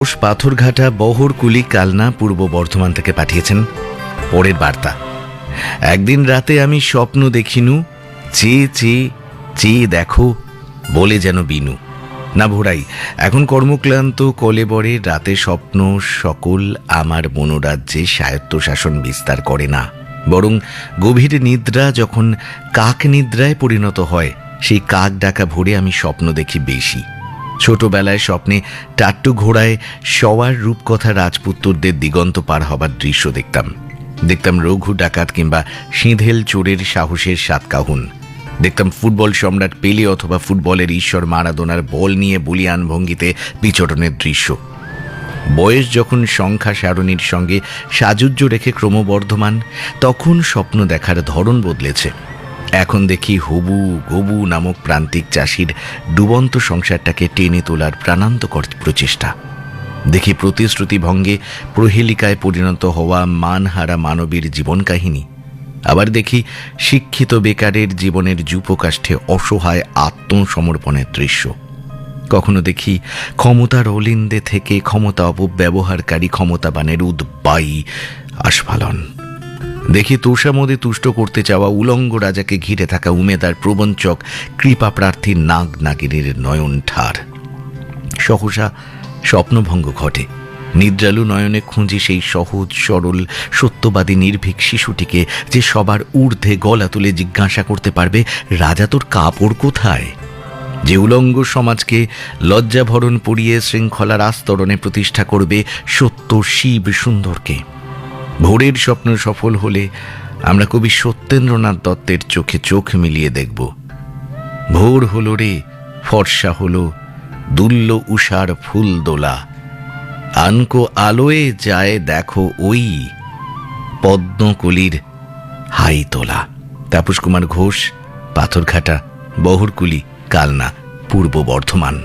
পাথরঘাটা বহরকুলি কালনা পূর্ব বর্ধমান থেকে পাঠিয়েছেন পরের বার্তা। একদিন রাতে আমি স্বপ্ন দেখিনু, চেয়ে চেয়ে চেয়ে দেখো বলে যেন বিনু। না ভোরাই, এখন কর্মক্লান্ত কলেবরে রাতে স্বপ্ন সকল আমার মনোরাজ্যে স্বায়ত্তশাসন বিস্তার করে না, বরং গভীর নিদ্রা যখন কাক নিদ্রায় পরিণত হয়, সেই কাক ডাকা ভোরে আমি স্বপ্ন দেখি বেশি। ছোটবেলায় স্বপ্নে টাট্টু ঘোড়ায় শওয়ার রূপকথা রাজপুত্রদের দিগন্ত পার হবার দৃশ্য দেখতাম রঘু ডাকাত কিংবা সিঁধেল চোরের সাহসের সাতকাহুন। দেখতাম ফুটবল সম্রাট পেলে অথবা ফুটবলের ঈশ্বর মারাদোনার বল নিয়ে বলিয়ান ভঙ্গিতে বিচরণের দৃশ্য। বয়স যখন সংখ্যা সারণীর সঙ্গে সাযুজ্য রেখে ক্রমবর্ধমান, তখন স্বপ্ন দেখার ধরন বদলেছে। এখন দেখি হবু গবু নামক প্রান্তিক চাষির ডুবন্ত সংসারটাকে টেনে তোলার প্রাণান্তকর প্রচেষ্টা। দেখি প্রতিশ্রুতি ভঙ্গে প্রহেলিকায় পরিণত হওয়া মানহারা মানবীর জীবন কাহিনী। আবার দেখি শিক্ষিত বেকারের জীবনের যূপকাষ্ঠে অসহায় আত্মসমর্পণের দৃশ্য। কখনো দেখি ক্ষমতার অলিন্দে থেকে ক্ষমতা অপব্যবহারকারী ক্ষমতাবানের উদ্বায়ী আস্ফালন। দেখি তোষামদে তুষ্ট করতে চাওয়া উলঙ্গ রাজাকে ঘিরে থাকা উমেদার প্রবঞ্চক কৃপা প্রার্থী নাগ নাগিনীর নয়ন ঠার। সহসা স্বপ্নভঙ্গ ঘটে। নিদ্রালু নয়নে খুঁজি সেই সহজ সরল সত্যবাদী নির্ভীক শিশুটিকে, যে সবার ঊর্ধ্বে গলা তুলে জিজ্ঞাসা করতে পারবে, রাজা তোর কাপড় কোথায়? যে উলঙ্গ সমাজকে লজ্জাভরণ পরিয়ে শৃঙ্খলার আস্তরণে প্রতিষ্ঠা করবে সত্য শিব সুন্দরকে। ভোরের স্বপ্ন সফল হলে আমরা কবি সত্যেন্দ্রনাথ দত্তের চোখে চোখ মিলিয়ে দেখব। ভোর হলো রে, ফর্সা হলো, দুল্ল উষার ফুল দোলা, আনকো আলোয় যায় দেখো ওই পদ্মকলির হাই তোলা। তাপস কুমার ঘোষ, পাথরঘাটা, বহরকুলি, কালনা, পূর্ব বর্ধমান।